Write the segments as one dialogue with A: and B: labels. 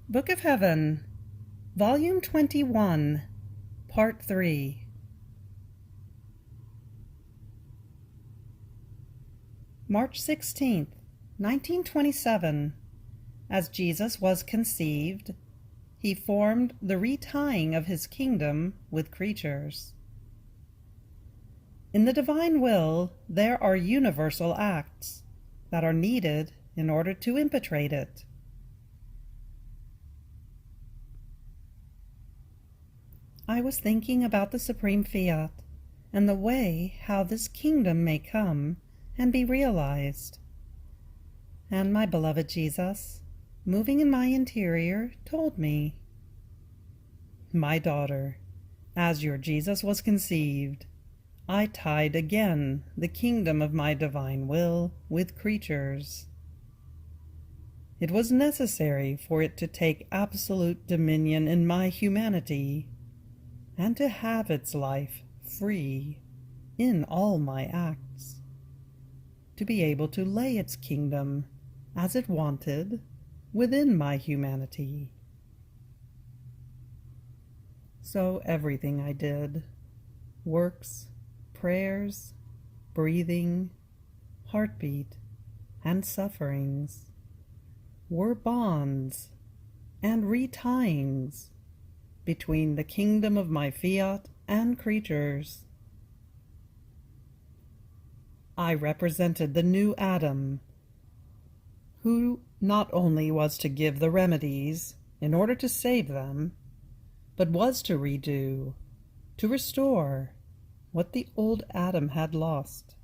A: Book of Heaven, Volume 21, Part 3. March 16th, 1927. As Jesus was conceived, he formed the retying of his kingdom with creatures. In the divine will, there are universal acts that are needed in order to impetrate it. I was thinking about the supreme Fiat and the way how this kingdom may come and be realized. And my beloved Jesus, moving in my interior, told me, "My daughter, as your Jesus was conceived, I tied again the kingdom of my divine will with creatures. It was necessary for it to take absolute dominion in my humanity, and to have its life free in all my acts, to be able to lay its kingdom, as it wanted, within my humanity. So everything I did, works, prayers, breathing, heartbeat, and sufferings, were bonds and retyings between the kingdom of my Fiat and creatures. I represented the new Adam, who not only was to give the remedies in order to save them, but was to redo, to restore what the old Adam had lost.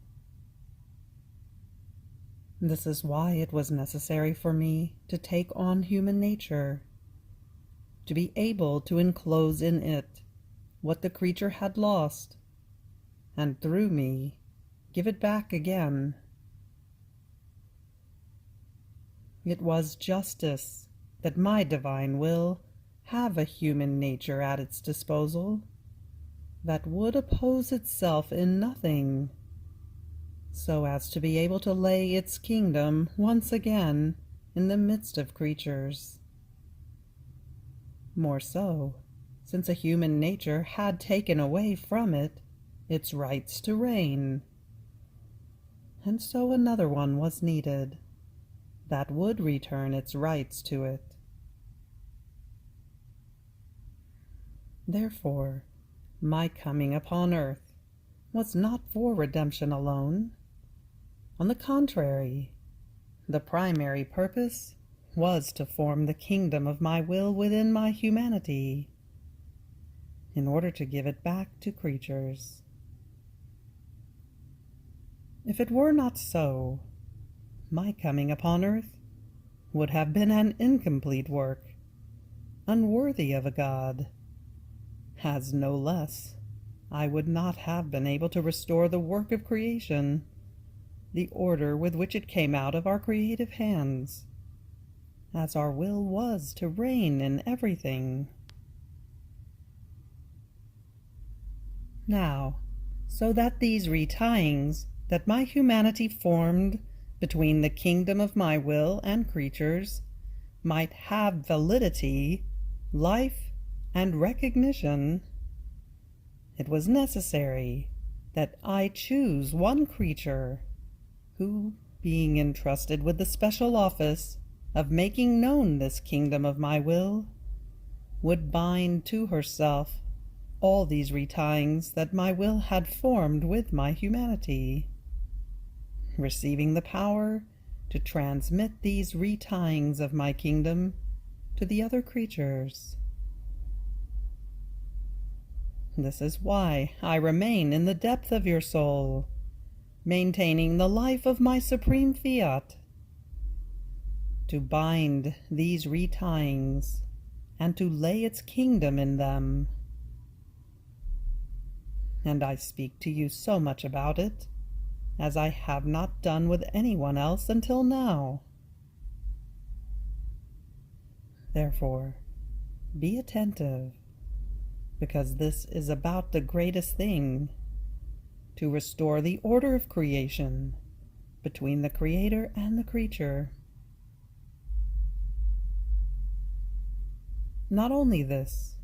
A: This is why it was necessary for me to take on human nature, to be able to enclose in it what the creature had lost, and through me give it back again. It was justice that my divine will have a human nature at its disposal that would oppose itself in nothing, so as to be able to lay its kingdom once again in the midst of creatures. More so, since a human nature had taken away from it its rights to reign. And so another one was needed that would return its rights to it. Therefore, my coming upon earth was not for redemption alone. On the contrary, the primary purpose was to form the kingdom of my will within my humanity, in order to give it back to creatures. If it were not so, my coming upon earth would have been an incomplete work, unworthy of a god, as no less I would not have been able to restore the work of creation, the order with which it came out of our creative hands, as our will was to reign in everything. Now, so that these retyings that my humanity formed between the kingdom of my will and creatures might have validity, life, and recognition, it was necessary that I choose one creature who, being entrusted with the special office of making known this kingdom of my will, would bind to herself all these retyings that my will had formed with my humanity, receiving the power to transmit these retyings of my kingdom to the other creatures. This is why I remain in the depth of your soul, maintaining the life of my supreme Fiat, to bind these retyings and to lay its kingdom in them. And I speak to you so much about it, as I have not done with anyone else until now. Therefore, be attentive, because this is about the greatest thing, to restore the order of creation between the Creator and the creature. Not only this,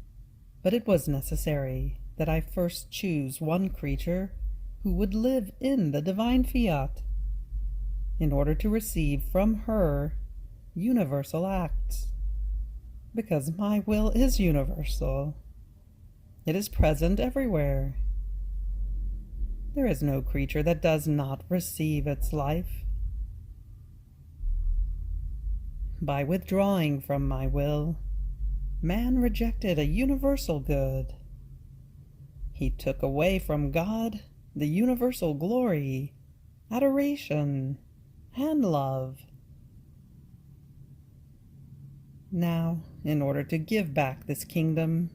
A: but it was necessary that I first choose one creature who would live in the divine fiat, in order to receive from her universal acts, because my will is universal. It is present everywhere. There is no creature that does not receive its life. By withdrawing from my will, man rejected a universal good. He took away from God the universal glory, adoration, and love. Now, in order to give back this kingdom,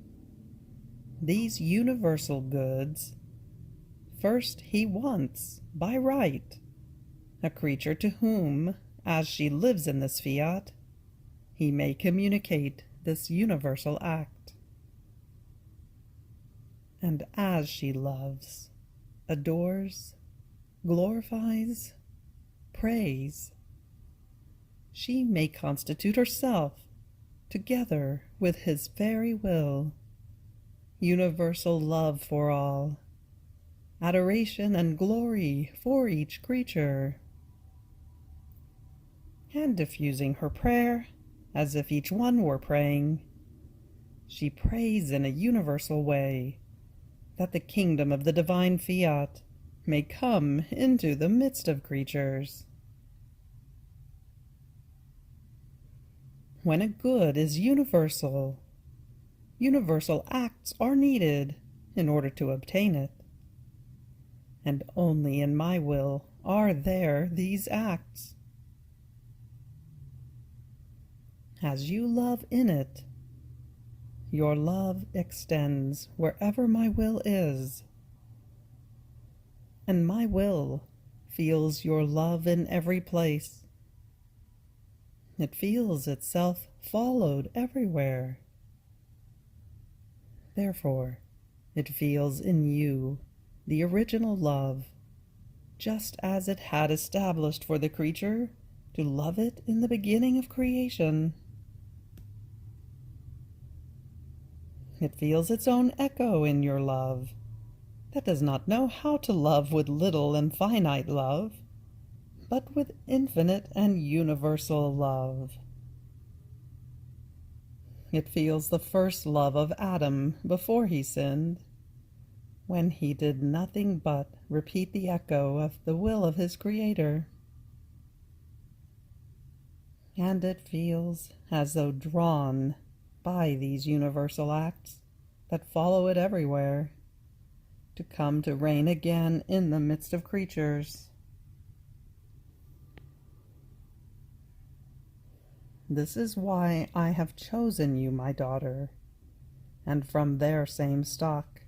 A: these universal goods, first he wants, by right, a creature to whom, as she lives in this fiat, he may communicate this universal act. And as she loves, adores, glorifies, prays, she may constitute herself, together with his very will, universal love for all, adoration and glory for each creature, and diffusing her prayer as if each one were praying, she prays in a universal way that the kingdom of the divine fiat may come into the midst of creatures. When a good is universal, universal acts are needed in order to obtain it, and only in my will are there these acts. As you love in it, your love extends wherever my will is, and my will feels your love in every place. It feels itself followed everywhere. Therefore, it feels in you the original love, just as it had established for the creature to love it in the beginning of creation. It feels its own echo in your love, that does not know how to love with little and finite love, but with infinite and universal love. It feels the first love of Adam before he sinned, when he did nothing but repeat the echo of the will of his Creator. And it feels as though drawn by these universal acts that follow it everywhere, to come to reign again in the midst of creatures. This is why I have chosen you, my daughter, and from their same stock,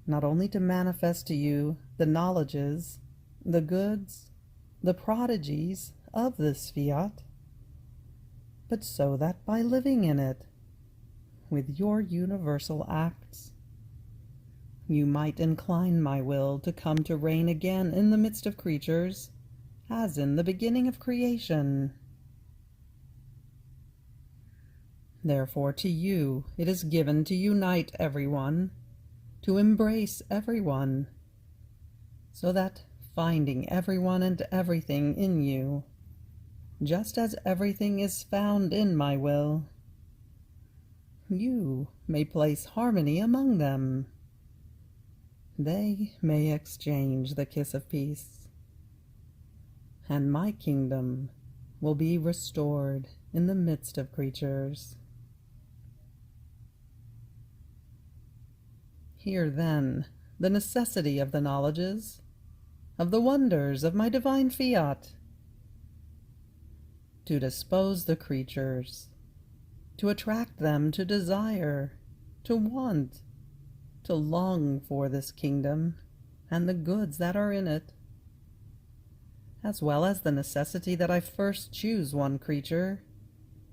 A: not only to manifest to you the knowledges, the goods, the prodigies of this fiat, but so that by living in it, with your universal acts, you might incline my will to come to reign again in the midst of creatures, as in the beginning of creation. Therefore to you it is given to unite everyone, to embrace everyone, so that, finding everyone and everything in you, just as everything is found in my will, you may place harmony among them. They may exchange the kiss of peace, and my kingdom will be restored in the midst of creatures. Hear then the necessity of the knowledges, of the wonders of my divine fiat, to dispose the creatures, to attract them to desire, to want, to long for this kingdom and the goods that are in it, as well as the necessity that I first choose one creature,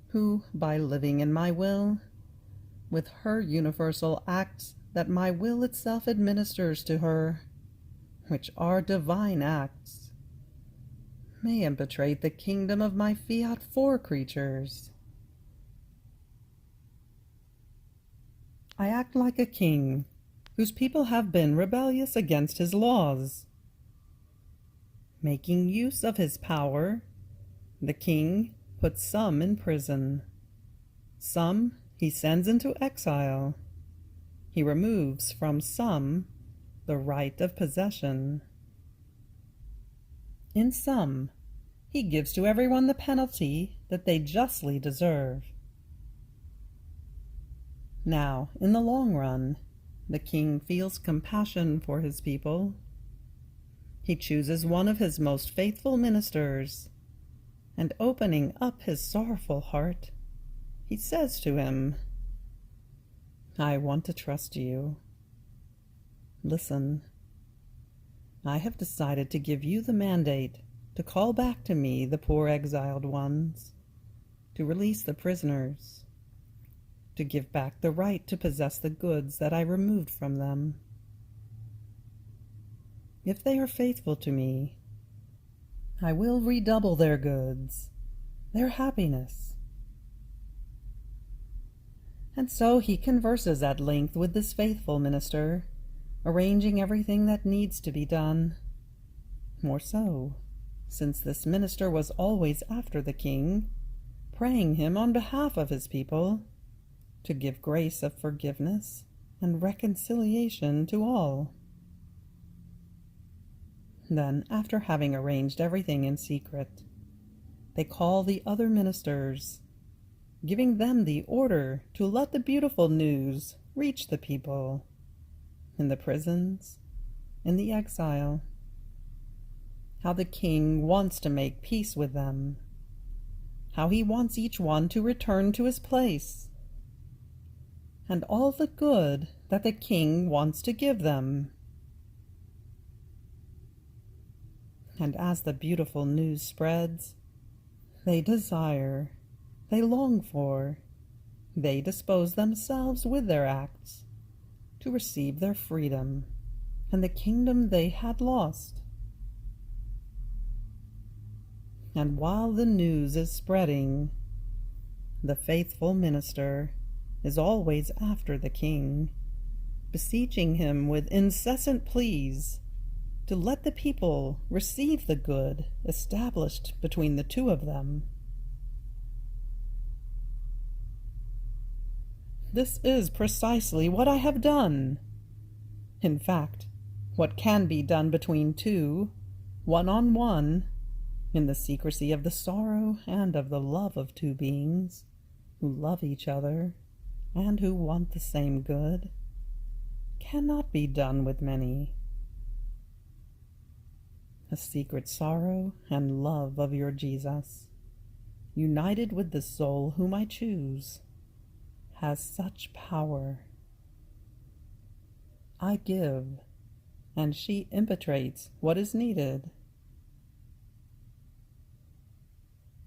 A: who, by living in my will, with her universal acts that my will itself administers to her, which are divine acts, may impetrate the kingdom of my fiat for creatures. I act like a king whose people have been rebellious against his laws. Making use of his power, the king puts some in prison. Some he sends into exile. He removes from some the right of possession. In some, he gives to everyone the penalty that they justly deserve. Now, in the long run, the king feels compassion for his people. He chooses one of his most faithful ministers, and opening up his sorrowful heart, he says to him, "I want to trust you. Listen, I have decided to give you the mandate to call back to me the poor exiled ones, to release the prisoners, to give back the right to possess the goods that I removed from them. If they are faithful to me, I will redouble their goods, their happiness." And so he converses at length with this faithful minister, arranging everything that needs to be done. More so, since this minister was always after the king, praying him on behalf of his people to give grace of forgiveness and reconciliation to all. Then, after having arranged everything in secret, they call the other ministers, giving them the order to let the beautiful news reach the people in the prisons, in the exile, how the king wants to make peace with them, how he wants each one to return to his place, and all the good that the king wants to give them. And as the beautiful news spreads, they desire, they long for, they dispose themselves with their acts to receive their freedom and the kingdom they had lost. And while the news is spreading, the faithful minister is always after the king, beseeching him with incessant pleas to let the people receive the good established between the two of them. This is precisely what I have done. In fact, what can be done between two, one-on-one, in the secrecy of the sorrow and of the love of two beings who love each other and who want the same good, cannot be done with many. The secret sorrow and love of your Jesus, united with the soul whom I choose, has such power. I give, and she impetrates what is needed.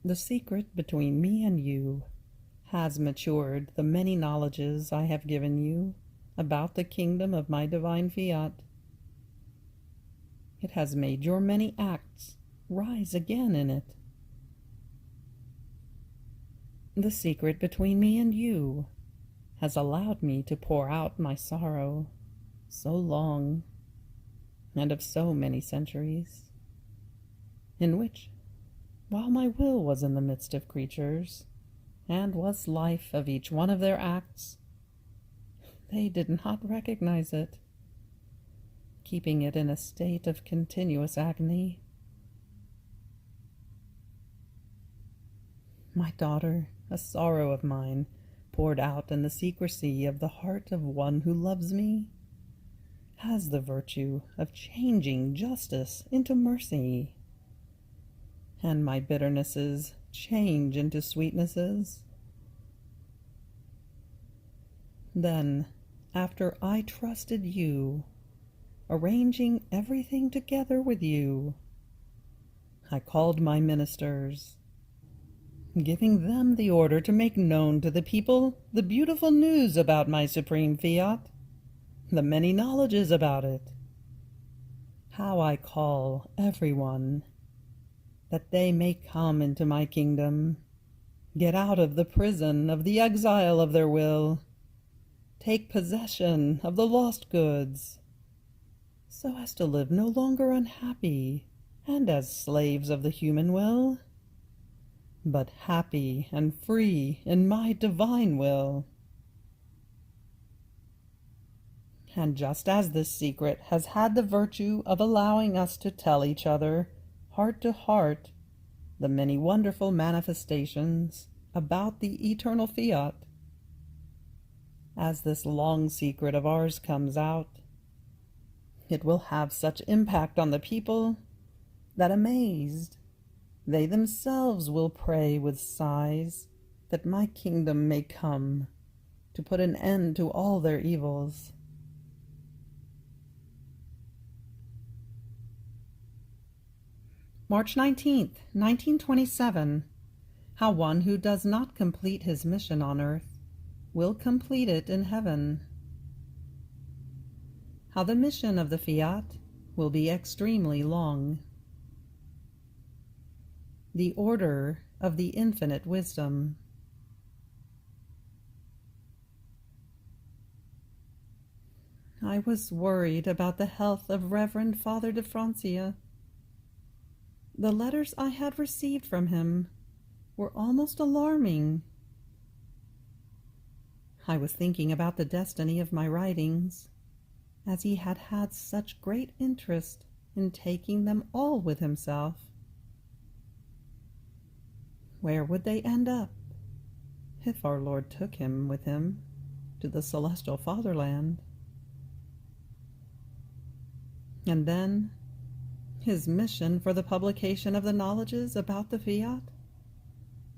A: The secret between me and you has matured the many knowledges I have given you about the kingdom of my divine Fiat. It has made your many acts rise again in it. The secret between me and you has allowed me to pour out my sorrow so long and of so many centuries, in which, while my will was in the midst of creatures, and was life of each one of their acts, they did not recognize it, keeping it in a state of continuous agony. My daughter, a sorrow of mine, poured out in the secrecy of the heart of one who loves me, has the virtue of changing justice into mercy, and my bitternesses change into sweetnesses. Then, after I trusted you, arranging everything together with you, I called my ministers, giving them the order to make known to the people the beautiful news about my supreme Fiat, the many knowledges about it, how I call everyone, that they may come into my kingdom, get out of the prison of the exile of their will, take possession of the lost goods, so as to live no longer unhappy and as slaves of the human will, but happy and free in my divine will. And just as this secret has had the virtue of allowing us to tell each other, heart to heart, the many wonderful manifestations about the eternal Fiat, as this long secret of ours comes out, it will have such impact on the people that, amazed, they themselves will pray with sighs that my kingdom may come to put an end to all their evils. March 19th, 1927. How one who does not complete his mission on earth will complete it in heaven. How the mission of the Fiat will be extremely long. The order of the infinite wisdom. I was worried about the health of Reverend Father de Francia. The letters I had received from him were almost alarming. I was thinking about the destiny of my writings, as he had had such great interest in taking them all with himself. Where would they end up, if our Lord took him with him to the celestial fatherland? And then, his mission for the publication of the knowledges about the Fiat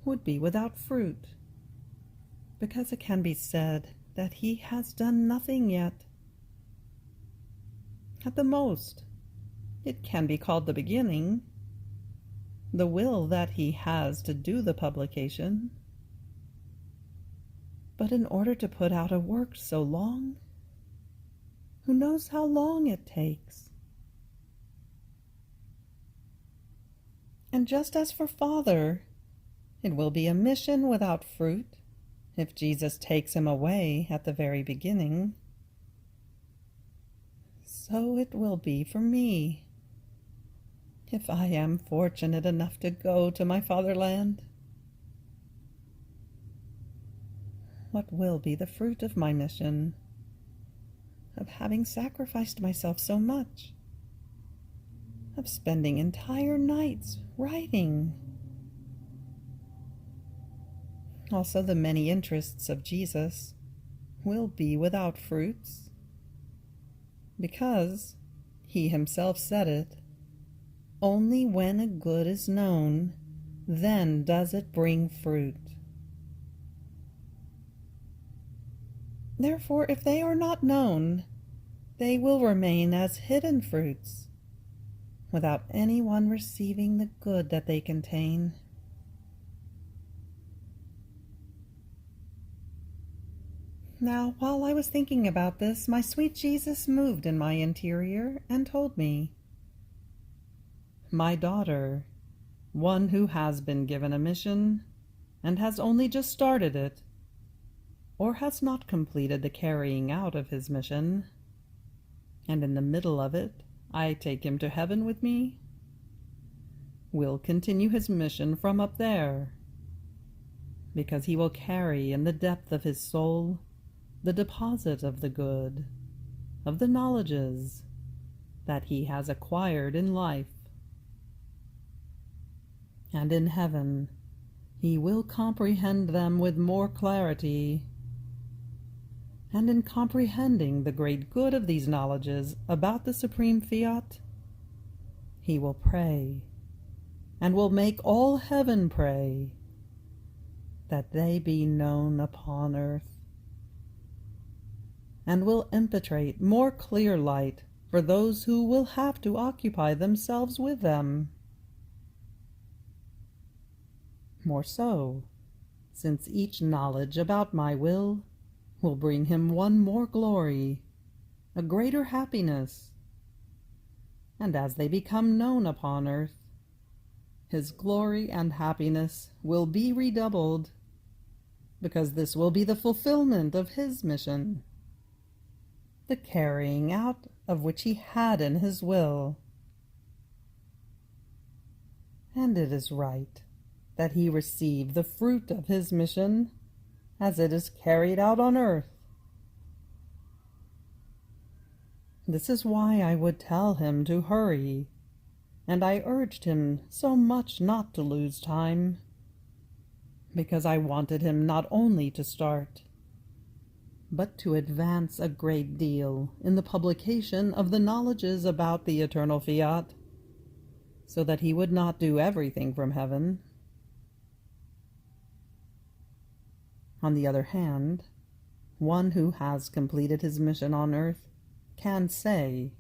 A: would be without fruit, because it can be said that he has done nothing yet. At the most, it can be called the beginning, the will that he has to do the publication. But in order to put out a work so long, who knows how long it takes? And just as for Father, it will be a mission without fruit if Jesus takes him away at the very beginning. So it will be for me, if I am fortunate enough to go to my fatherland. What will be the fruit of my mission, of having sacrificed myself so much, of spending entire nights writing? Also, the many interests of Jesus will be without fruits, because he himself said it, only when a good is known, then does it bring fruit. Therefore, if they are not known, they will remain as hidden fruits, without anyone receiving the good that they contain. Now, while I was thinking about this, my sweet Jesus moved in my interior and told me, "My daughter, one who has been given a mission and has only just started it, or has not completed the carrying out of his mission, and in the middle of it I take him to heaven with me, will continue his mission from up there, because he will carry in the depth of his soul the deposit of the good, of the knowledges that he has acquired in life. And in heaven he will comprehend them with more clarity, and in comprehending the great good of these knowledges about the supreme Fiat, he will pray, and will make all heaven pray, that they be known upon earth, and will impetrate more clear light for those who will have to occupy themselves with them. More so, since each knowledge about my will bring him one more glory, a greater happiness, and as they become known upon earth, his glory and happiness will be redoubled, because this will be the fulfillment of his mission. the carrying out of which he had in his will. And it is right that he receive the fruit of his mission as it is carried out on earth. This is why I would tell him to hurry, and I urged him so much not to lose time, because I wanted him not only to start, but to advance a great deal in the publication of the knowledges about the eternal Fiat, so that he would not do everything from heaven. On the other hand, one who has completed his mission on earth can say,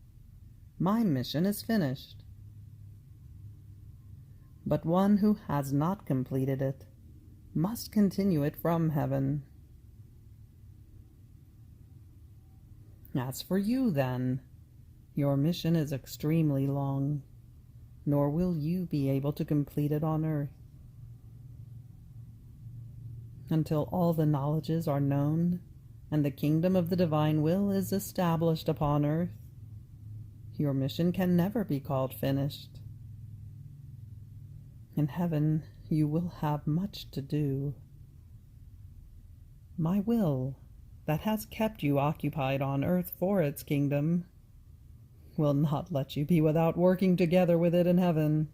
A: "My mission is finished." But one who has not completed it must continue it from heaven. As for you, then, your mission is extremely long, nor will you be able to complete it on earth. Until all the knowledges are known and the kingdom of the divine will is established upon earth, your mission can never be called finished. In heaven you will have much to do. My will, that has kept you occupied on earth for its kingdom, will not let you be without working together with it in heaven.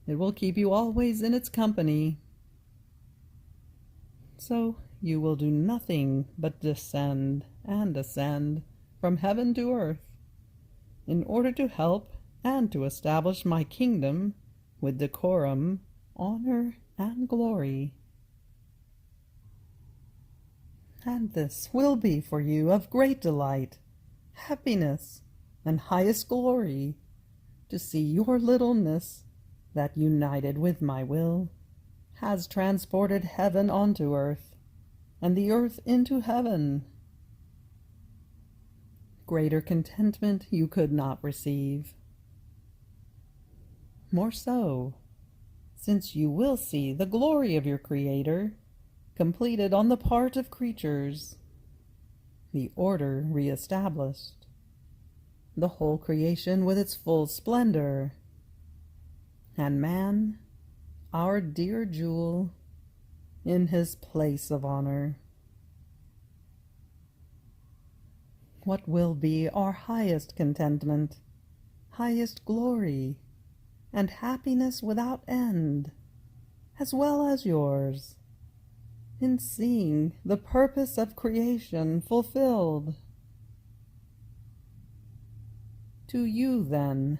A: It will keep you always in its company. So you will do nothing but descend and ascend from heaven to earth, in order to help and to establish my kingdom with decorum, honor, and glory. And this will be for you of great delight, happiness, and highest glory, to see your littleness, that united with my will, has transported heaven onto earth, and the earth into heaven. Greater contentment you could not receive. More so, since you will see the glory of your Creator completed on the part of creatures, the order re-established, the whole creation with its full splendor, and man, our dear jewel, in his place of honor. What will be our highest contentment, highest glory, and happiness without end, as well as yours, in seeing the purpose of creation fulfilled. To you, then,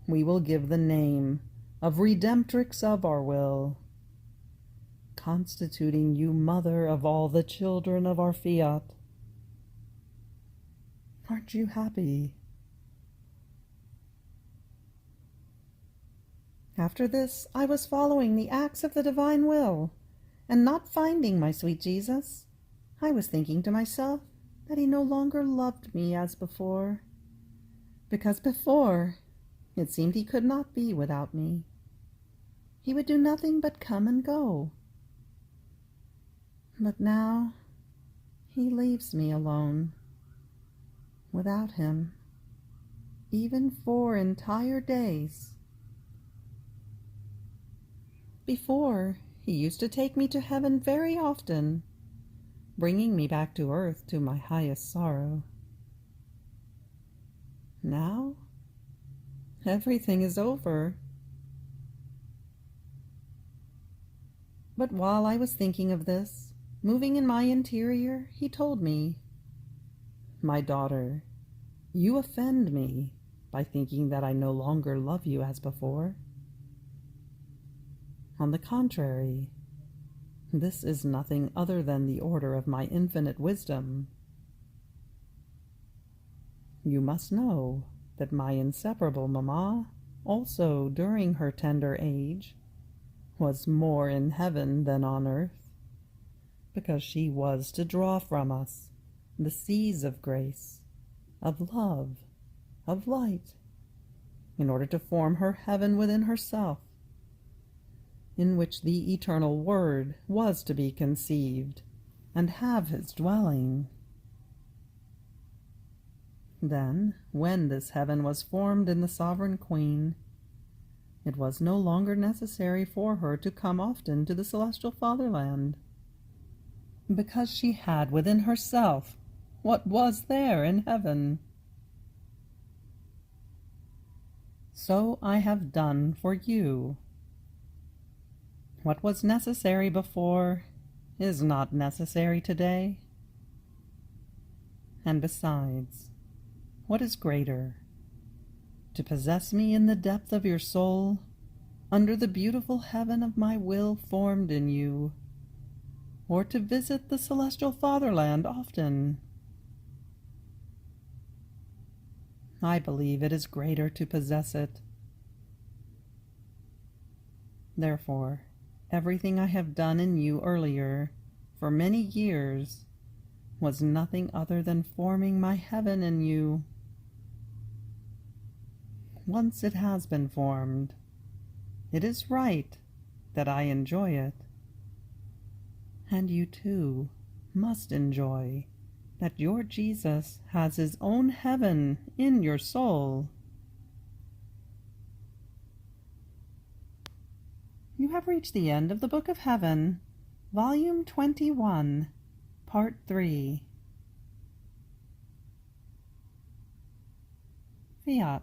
A: we will give the name of Redemptrix of our will, constituting you mother of all the children of our Fiat. Aren't you happy? After this, I was following the acts of the divine will, and not finding my sweet Jesus, I was thinking to myself that he no longer loved me as before, because before it seemed he could not be without me. He would do nothing but come and go. But now he leaves me alone, without him, even for entire days. Before, he used to take me to heaven very often, bringing me back to earth to my highest sorrow. Now, everything is over. But while I was thinking of this, moving in my interior, he told me, "My daughter, you offend me by thinking that I no longer love you as before. On the contrary, this is nothing other than the order of my infinite wisdom. You must know that my inseparable mamma, also during her tender age, was more in heaven than on earth, because she was to draw from us the seas of grace, of love, of light, in order to form her heaven within herself, in which the eternal Word was to be conceived and have his dwelling. Then, when this heaven was formed in the sovereign queen, it was no longer necessary for her to come often to the celestial fatherland, because she had within herself what was there in heaven. So I have done for you. What was necessary before is not necessary today. And besides, what is greater? To possess me in the depth of your soul, under the beautiful heaven of my will formed in you, or to visit the celestial fatherland often? I believe it is greater to possess it. Therefore, everything I have done in you earlier, for many years, was nothing other than forming my heaven in you. Once it has been formed, it is right that I enjoy it. And you too must enjoy that your Jesus has his own heaven in your soul. You have reached the end of the Book of Heaven, Volume 21, Part 3. Fiat.